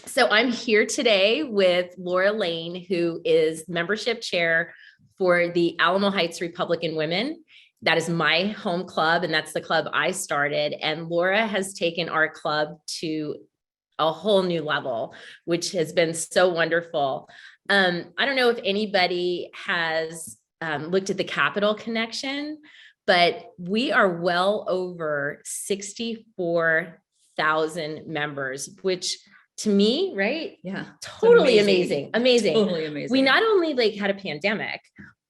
So I'm here today with Laura Lane, who is membership chair for the Alamo Heights Republican Women. That is my home club, and that's the club I started. And Laura has taken our club to a whole new level, which has been so wonderful. I don't know if anybody has looked at the Capital Connection, but we are well over 64,000 members, which to me, right? Yeah. Totally amazing. Totally amazing. We not only had a pandemic,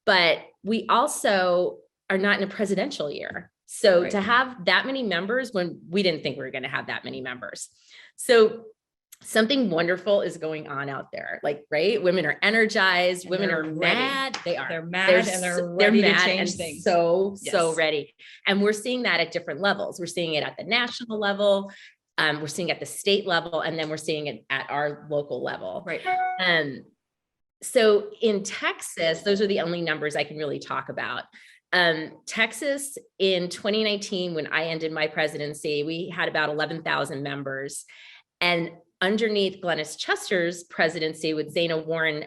but we also are not in a presidential year. So to have that many members when we didn't think we were going to have that many members. So something wonderful is going on out there. Like, right? Women are energized. And women are mad. They're mad and they're ready to change things. So ready. And we're seeing that at different levels. We're seeing it at the national level. We're seeing it at the state level, and then we're seeing it at our local level. Right. So in Texas, those are the only numbers I can really talk about. Texas in 2019, when I ended my presidency, we had about 11,000 members. And underneath Glennis Chester's presidency with Zaina Warren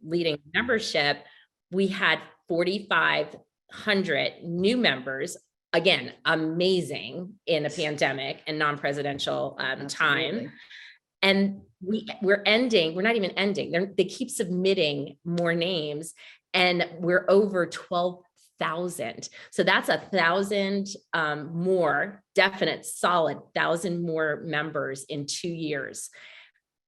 leading membership, we had 4,500 new members. Again, amazing in a pandemic and non-presidential time. And we're not even ending. They keep submitting more names, and we're over 12,000. So that's 1,000 more, definite, solid 1,000 more members in 2 years.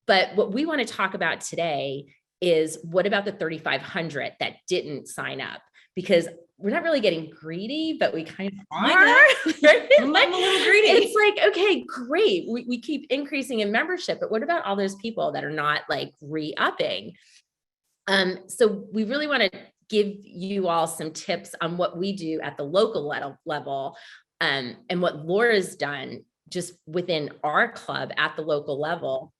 But what we want to talk about today is, what about the 3,500 that didn't sign up? Because we're not really getting greedy, but we kind of are. Right? I'm a little greedy. It's like, okay, great. We keep increasing in membership, but what about all those people that are not like re-upping? So we really want to give you all some tips on what we do at the local level, and what Laura's done just within our club at the local level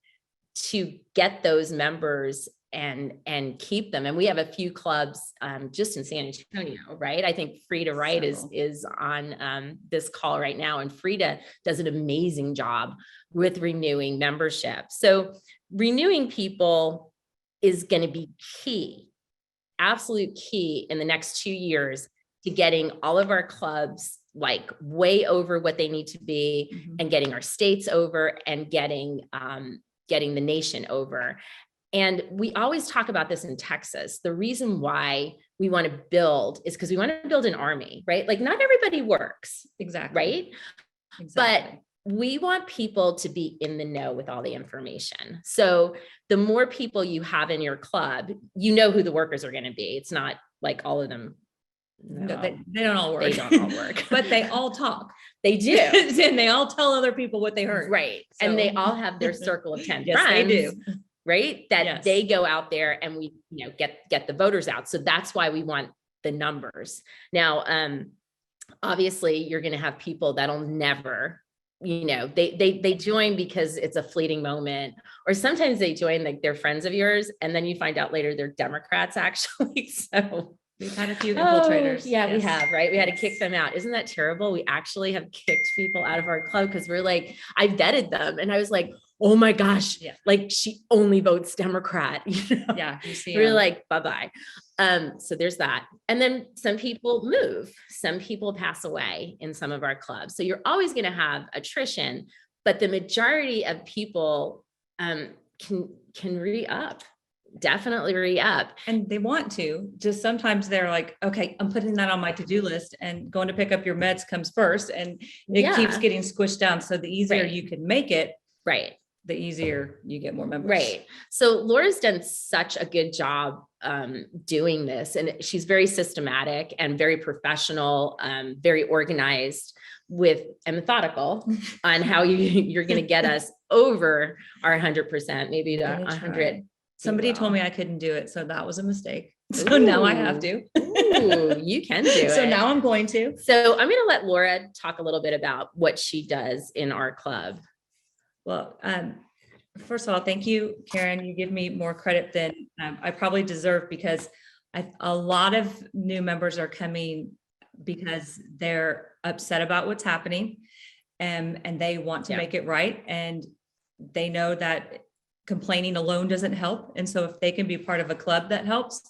to get those members and keep them. And we have a few clubs just in San Antonio, right? I think Frida Wright is on this call right now, and Frida does an amazing job with renewing membership. So renewing people is going to be key, absolute key in the next 2 years to getting all of our clubs like way over what they need to be, and getting our states over, and getting the nation over. And we always talk about this in Texas. The reason why we want to build is because we want to build an army, right? Like, not everybody works. Exactly. Right. Exactly. But we want people to be in the know with all the information. So the more people you have in your club, you know who the workers are going to be. It's not like all of them. No, they don't all work. They don't all work. But they all talk. They do. And they all tell other people what they heard. Right. So. And they all have their circle of 10 yes, friends. They do. Right. That they go out there and we, get the voters out. So that's why we want the numbers. Now, obviously you're going to have people that'll never, they join because it's a fleeting moment, or sometimes they join like they're friends of yours, and then you find out later they're Democrats actually. So we've had a few infiltrators. Yeah, yes. We have, right? We had to kick them out. Isn't that terrible? We actually have kicked people out of our club because we're like, I vetted them and I was like, oh my gosh, like she only votes Democrat. Yeah. You see, we're like, bye-bye. So there's that. And then some people move, some people pass away in some of our clubs. So you're always going to have attrition, but the majority of people can re-up. Definitely re-up. And they want to, just sometimes they're like, okay, I'm putting that on my to-do list, and going to pick up your meds comes first, and it keeps getting squished down. So the easier you can make it, right, the easier you get more members. Right. So Laura's done such a good job doing this, and she's very systematic and very professional, very organized and methodical on how you're going to get us over our 100%, maybe to 100. Somebody told me I couldn't do it, so that was a mistake. So now I have to. Ooh, you can do it. So now I'm going to. So I'm going to let Laura talk a little bit about what she does in our club. Well, first of all, thank you, Karen. You give me more credit than I probably deserve, because a lot of new members are coming because they're upset about what's happening, and they want to make it right. And they know that complaining alone doesn't help. And so if they can be part of a club that helps,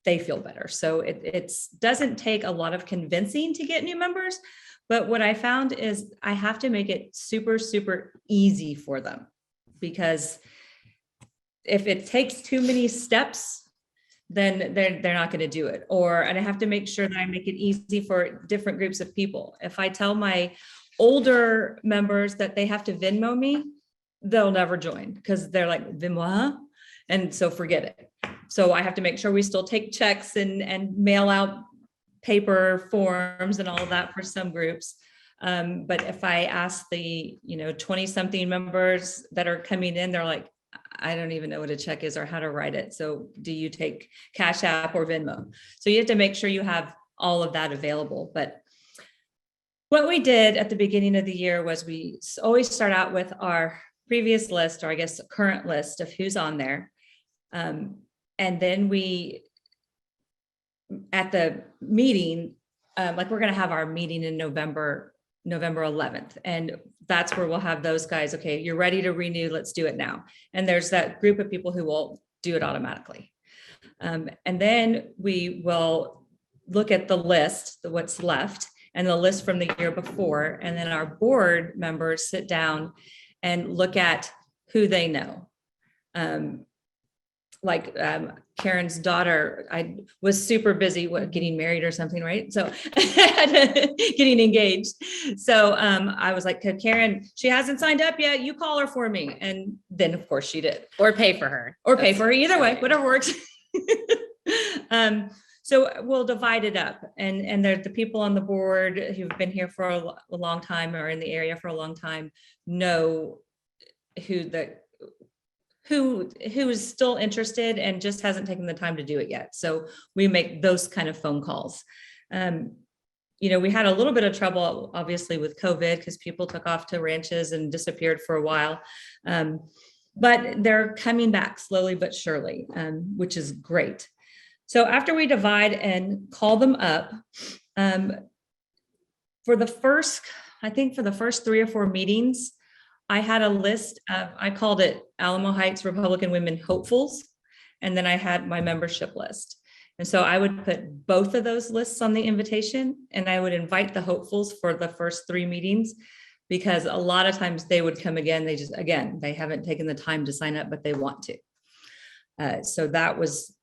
they feel better. So it doesn't take a lot of convincing to get new members. But what I found is I have to make it super, super easy for them, because if it takes too many steps, then they're not going to do it. And I have to make sure that I make it easy for different groups of people. If I tell my older members that they have to Venmo me, they'll never join, because they're like, Venmo, huh? And so forget it. So I have to make sure we still take checks and mail out paper forms and all of that for some groups. But if I ask the 20 something members that are coming in, they're like, I don't even know what a check is or how to write it. So do you take Cash App or Venmo? So you have to make sure you have all of that available. But what we did at the beginning of the year was we always start out with our previous list, or I guess current list of who's on there. And then we, at the meeting, like we're going to have our meeting in November 11th. And that's where we'll have those guys. Okay, you're ready to renew. Let's do it now. And there's that group of people who will do it automatically. And then we will look at the list, what's left, and the list from the year before. And then our board members sit down and look at who they know. Karen's daughter, I was super busy getting married or something, right? So getting engaged. So I was like, Karen, she hasn't signed up yet. You call her for me. And then of course she did. Or pay for her. Either way, whatever works. So we'll divide it up, and there's the people on the board who've been here for a long time or in the area for a long time know who is still interested and just hasn't taken the time to do it yet. So we make those kind of phone calls. We had a little bit of trouble, obviously, with COVID, because people took off to ranches and disappeared for a while. But they're coming back slowly but surely, which is great. So after we divide and call them up, for the first 3 or 4 meetings, I had a list of, I called it Alamo Heights Republican Women Hopefuls. And then I had my membership list. And so I would put both of those lists on the invitation, and I would invite the hopefuls for the first 3 meetings, because a lot of times they would come again. They haven't taken the time to sign up, but they want to. So that was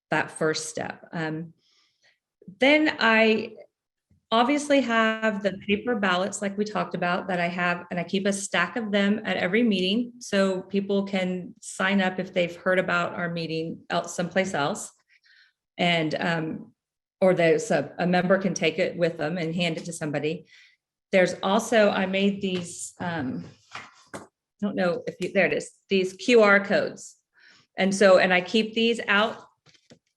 that first step. Then I obviously have the paper ballots like we talked about that I have, and I keep a stack of them at every meeting so people can sign up if they've heard about our meeting someplace else. And or there's a member can take it with them and hand it to somebody. There's also, I made these, I don't know if you, there it is, these QR codes. And I keep these out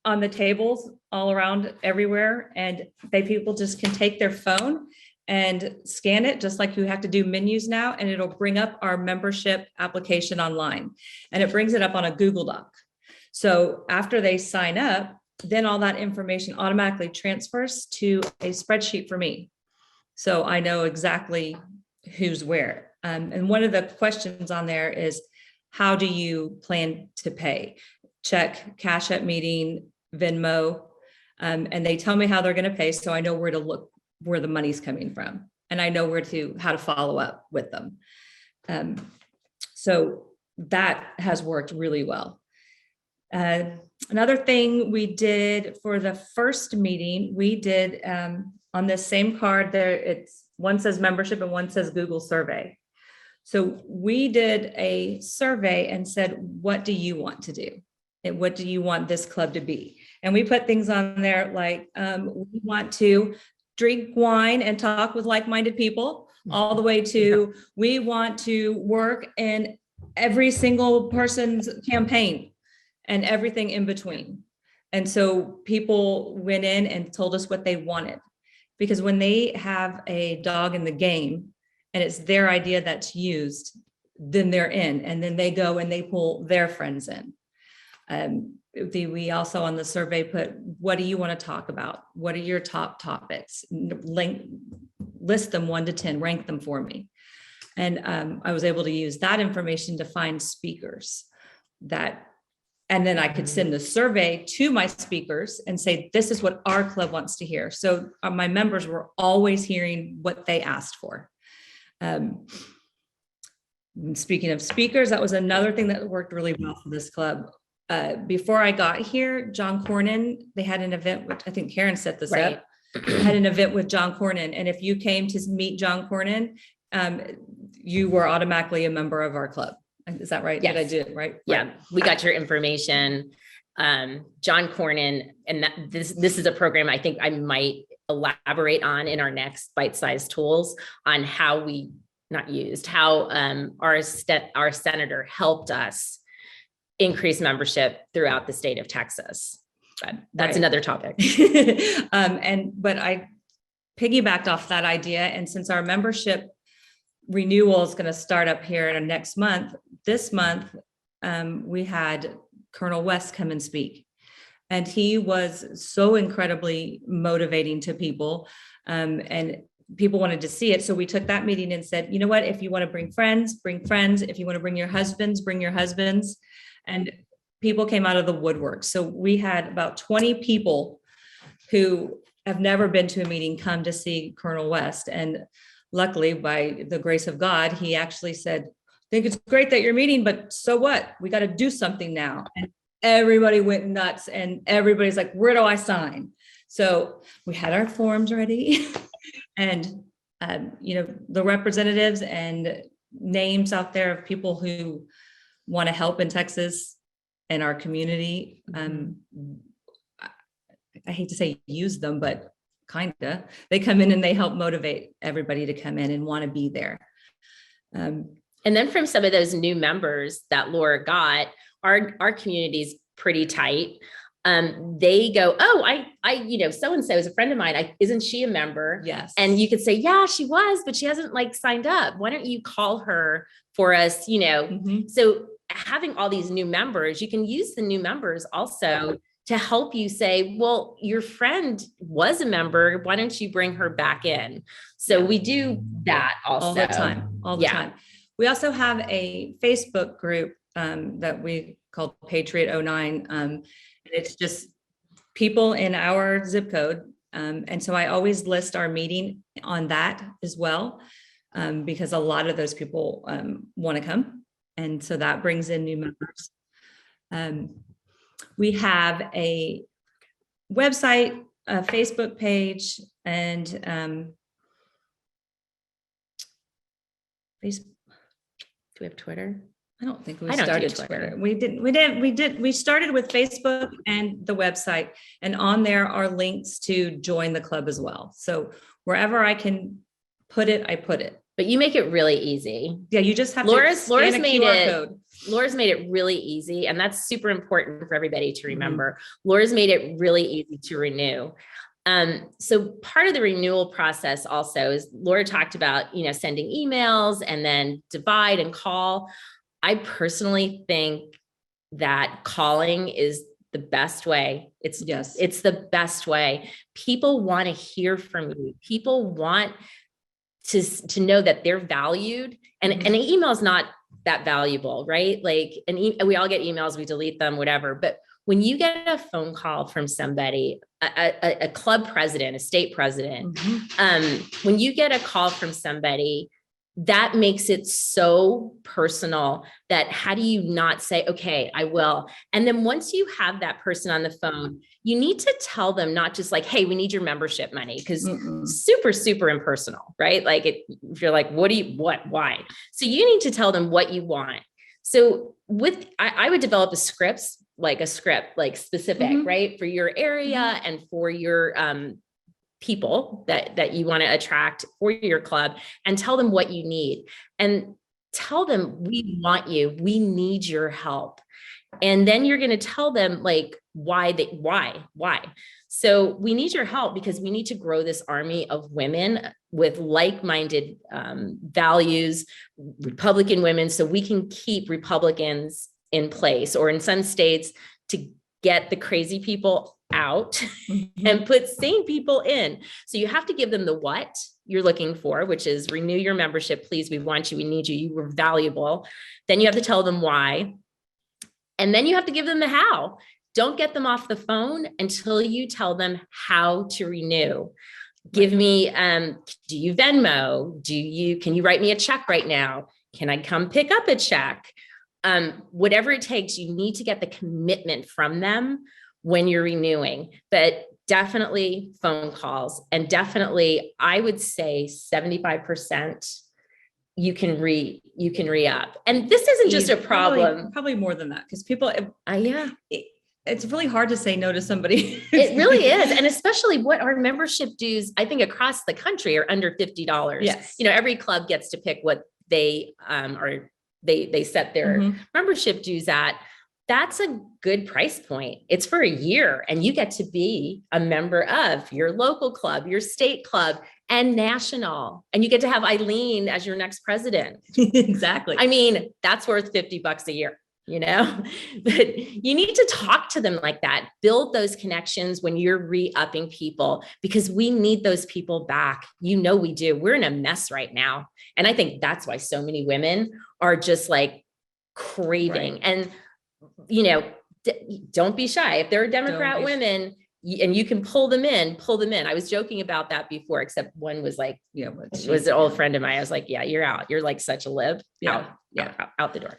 on the tables all around everywhere, and people just can take their phone and scan it, just like you have to do menus now, and it'll bring up our membership application online, and it brings it up on a Google Doc. So after they sign up, then all that information automatically transfers to a spreadsheet for me. So I know exactly who's where. And one of the questions on there is, how do you plan to pay? Check, Cash App meeting, Venmo, and they tell me how they're going to pay. So I know where to look, where the money's coming from, and I know how to follow up with them. So that has worked really well. Another thing we did for the first meeting, we did on this same card there, one says membership and one says Google survey. So we did a survey and said, what do you want to do? And what do you want this club to be? And we put things on there like, we want to drink wine and talk with like-minded people, all the way to, we want to work in every single person's campaign and everything in between. And so people went in and told us what they wanted, because when they have a dog in the game and it's their idea that's used, then they're in, and then they go and they pull their friends in. We also on the survey put, what do you want to talk about? What are your top topics? List them 1 to 10, rank them for me. And I was able to use that information to find speakers and then I could send the survey to my speakers and say, this is what our club wants to hear. So my members were always hearing what they asked for. Speaking of speakers, that was another thing that worked really well for this club. Before I got here, John Cornyn, they had an event, which I think Karen set this up, had an event with John Cornyn. And if you came to meet John Cornyn, you were automatically a member of our club. Is that right? Yes. Did I do it right? Yeah, Right. we got your information. John Cornyn, and this is a program I think I might elaborate on in our next bite-sized tools on how we our senator helped us increase membership throughout the state of Texas. But that's another topic. But I piggybacked off that idea. And since our membership renewal is going to start up here next month, this month, we had Colonel West come and speak. And he was so incredibly motivating to people. And people wanted to see it. So we took that meeting and said, you know what, if you want to bring friends, bring friends. If you want to bring your husbands, bring your husbands. And people came out of the woodwork. So we had about 20 people who have never been to a meeting come to see Colonel West. And luckily, by the grace of God, he actually said, I think it's great that you're meeting, but so what? We got to do something now. And everybody went nuts and everybody's like, where do I sign? So we had our forms ready and, the representatives and names out there of people who want to help in Texas and our community. I hate to say use them, but kinda, they come in and they help motivate everybody to come in and want to be there. And then from some of those new members that Laura got, our community's pretty tight. They go, oh, I so-and-so is a friend of mine. Isn't she a member? Yes. And you could say, yeah, she was, but she hasn't signed up. Why don't you call her for us? So having all these new members, you can use the new members also to help you say, well, your friend was a member. Why don't you bring her back in? So we do that also. All the time. All the time. We also have a Facebook group that we call Patriot 09. And it's just people in our zip code. And so I always list our meeting on that as well, because a lot of those people want to come. And so that brings in new members. We have a website, a Facebook page, and Facebook. Do we have Twitter? I don't think we started Twitter. We started with Facebook and the website, and on there are links to join the club as well. So wherever I can put it, I put it. But you make it really easy. Yeah, you just have Laura's made QR it. code. Laura's made it really easy, and that's super important for everybody to remember. Laura's made it really easy to renew. So part of the renewal process also is Laura talked about, sending emails and then divide and call. I personally think that calling is the best way. It's the best way. People want to hear from you. People want to know that they're valued, and an email is not that valuable, right? We all get emails, we delete them, whatever. But when you get a phone call from somebody, a club president, a state president, when you get a call from somebody, that makes it so personal that how do you not say, okay, I will. And then once you have that person on the phone, you need to tell them not just hey, we need your membership money, because super, super impersonal, right? If you're why? So you need to tell them what you want. So I would develop a script, specific, right? For your area and for your, people that you want to attract for your club, and tell them what you need, and tell them, we want you, we need your help. And then you're going to tell them why. So we need your help because we need to grow this army of women with like-minded values, Republican women, so we can keep Republicans in place, or in some states to get the crazy people out Mhm. and put sane people in. So you have to give them the what you're looking for, which is renew your membership. Please, we want you. We need you. You were valuable. Then you have to tell them why. And then you have to give them the how. Don't get them off the phone until you tell them how to renew. Give me, do you Venmo? Can you write me a check right now? Can I come pick up a check? Whatever it takes, you need to get the commitment from them when you're renewing, but definitely phone calls, and definitely, I would say 75% you can re-up. And this isn't just a problem. Probably more than that, because people, Yeah. It's really hard to say no to somebody. It really is. And especially what our membership dues, I think across the country, are under $50. Yes. Every club gets to pick what they they set their membership dues at. That's a good price point. It's for a year, and you get to be a member of your local club, your state club, and national. And you get to have Eileen as your next president. Exactly. I mean, that's worth $50 a year. But you need to talk to them like that. Build those connections when you're re-upping people, because we need those people back. We do. We're in a mess right now. And I think that's why so many women are just like craving. Right. And, don't be shy. If there are Democrat women and you can pull them in. I was joking about that before, except one was like, was an old friend of mine. I was like, yeah, you're out. You're like such a lib. Out the door.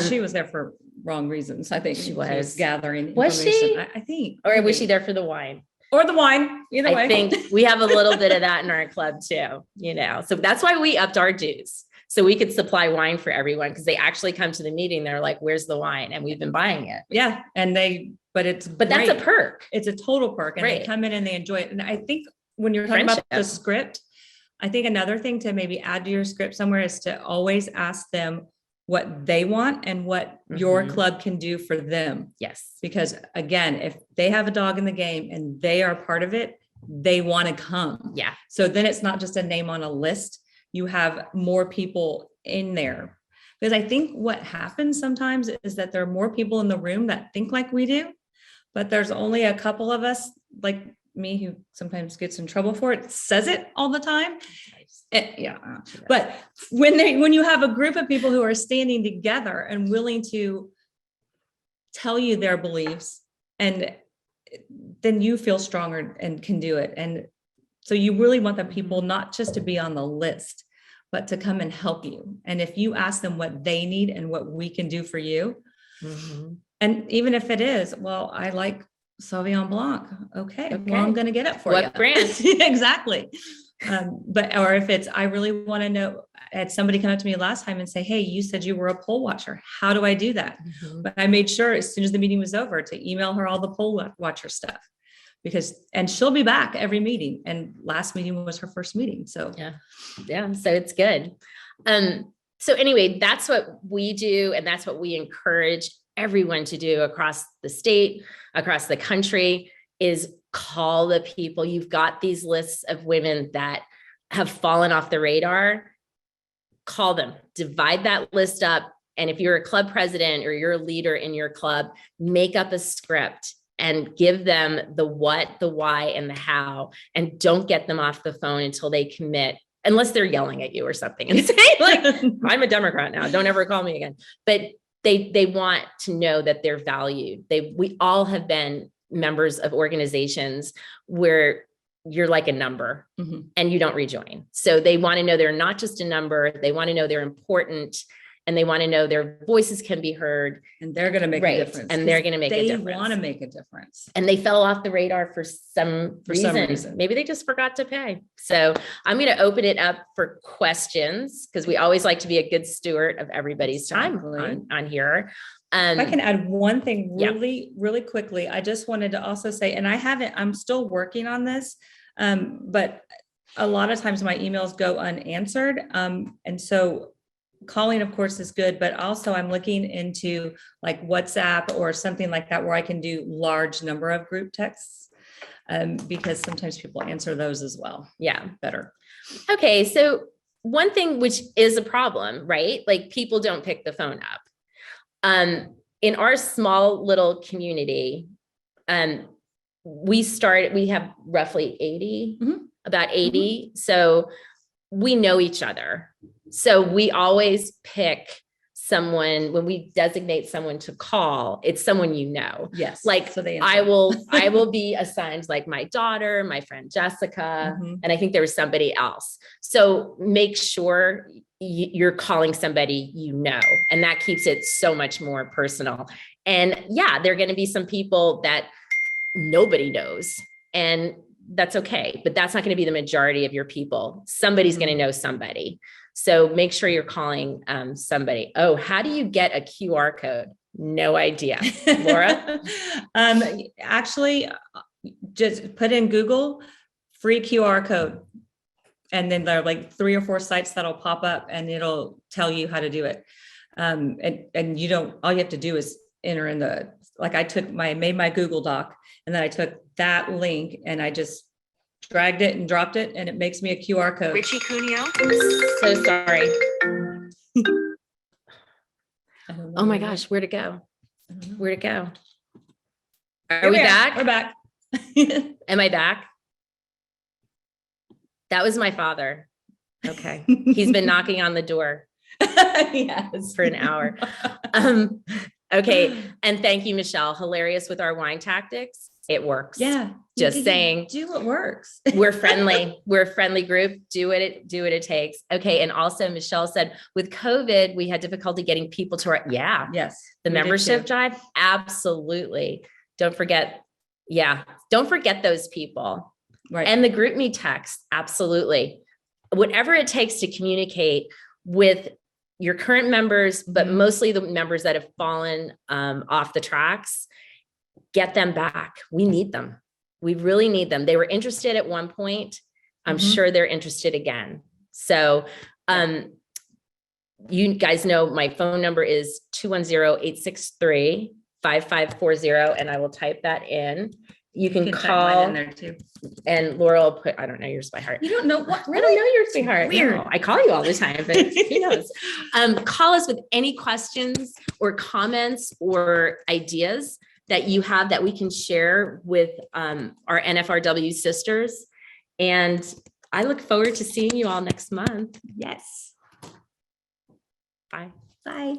She was there for wrong reasons. I think she was gathering. Was she? I think. Or was she there for the wine? Or the wine, either way. I think we have a little bit of that in our club too, so that's why we upped our dues. So we could supply wine for everyone, because they actually come to the meeting. They're like, where's the wine? And we've been buying it. Yeah. And but that's a perk. It's a total perk. And they come in and they enjoy it. And I think when you're talking about the script, I think another thing to maybe add to your script somewhere is to always ask them what they want and what your club can do for them. Yes. Because again, if they have a dog in the game and they are part of it, they want to come. Yeah. So then it's not just a name on a list. You have more people in there. Because I think what happens sometimes is that there are more people in the room that think like we do, but there's only a couple of us, like me, who sometimes gets in trouble for it, says it all the time. But when you have a group of people who are standing together and willing to tell you their beliefs, and then you feel stronger and can do it. And so you really want the people not just to be on the list, but to come and help you. And if you ask them what they need and what we can do for you, and even if it is, well, I like Sauvignon Blanc. Okay. Well, I'm going to get it for you. What brand? Exactly. Or if it's, I really want to know, had somebody come up to me last time and say, hey, you said you were a poll watcher. How do I do that? But I made sure as soon as the meeting was over to email her all the poll watcher stuff, and she'll be back every meeting. And last meeting was her first meeting. So yeah. So it's good. So anyway, that's what we do. And that's what we encourage everyone to do across the state, across the country, is call the people. You've got these lists of women that have fallen off the radar. Call them, divide that list up. And if you're a club president or you're a leader in your club, make up a script and give them the what, the why, and the how, and don't get them off the phone until they commit, unless they're yelling at you or something and say like, I'm a Democrat now, don't ever call me again. But they want to know that they're valued. We all have been members of organizations where you're like a number and you don't rejoin. So they want to know they're not just a number. They want to know they're important, and they want to know their voices can be heard. And they're going to make a difference. And they're going to make a difference. They want to make a difference. And they fell off the radar for some reason. Maybe they just forgot to pay. So I'm going to open it up for questions, because we always like to be a good steward of everybody's time on here. If I can add one thing really quickly. I just wanted to also say, and I'm still working on this, but a lot of times my emails go unanswered. And so calling, of course, is good, but also I'm looking into like WhatsApp or something like that, where I can do large number of group texts, because sometimes people answer those as well. Yeah. Better. Okay. So one thing, which is a problem, right? Like people don't pick the phone up. In our small little community, we have roughly 80, Mhm. about 80. So we know each other. So we always pick someone when we designate someone to call, it's someone you know. Yes. Like So they I answer. will be assigned like my daughter, my friend Jessica, Mhm. and I think there was somebody else. So make sure you're calling somebody you know, and that keeps it so much more personal. And yeah, there are going to be some people that nobody knows, and that's okay, but that's not going to be the majority of your people. Somebody's going to know somebody. So make sure you're calling somebody. Oh, how do you get a QR code? No idea. Laura? Actually, just put in Google free QR code. And then there are like 3 or 4 sites that'll pop up and it'll tell you how to do it. And you don't, all you have to do is enter in like I made my Google Doc, and then I took that link and I just dragged it and dropped it, and it makes me a QR code. Richie Cuneo. So sorry. Oh my where gosh, where'd it go? I don't know. Where'd it go? Are Here we are. back? We're back. Am I back? That was my father. Okay. He's been knocking on the door Yes. for an hour. Okay. And thank you, Michelle. Hilarious with our wine tactics. It works. Yeah. Just You saying. do what works. We're friendly. We're a friendly group. Do what it takes. Okay. And also Michelle said with COVID, we had difficulty getting people to yeah. Yes. The we did membership too. drive. Absolutely. Don't forget. Yeah. Don't forget those people. Right. And the group me text. Absolutely. Whatever it takes to communicate with your current members, but mostly the members that have fallen off the tracks, get them back. We need them. We really need them. They were interested at one point. I'm sure they're interested again. So you guys know my phone number is 210-863-5540, and I will type that in. You can type mine call in there too. and Laura will put, I don't know yours by heart. You don't know what? I don't know yours by heart. Weird. No, I call you all the time, but who knows? Call us with any questions or comments or ideas that you have that we can share with our NFRW sisters. And I look forward to seeing you all next month. Yes. Bye. Bye.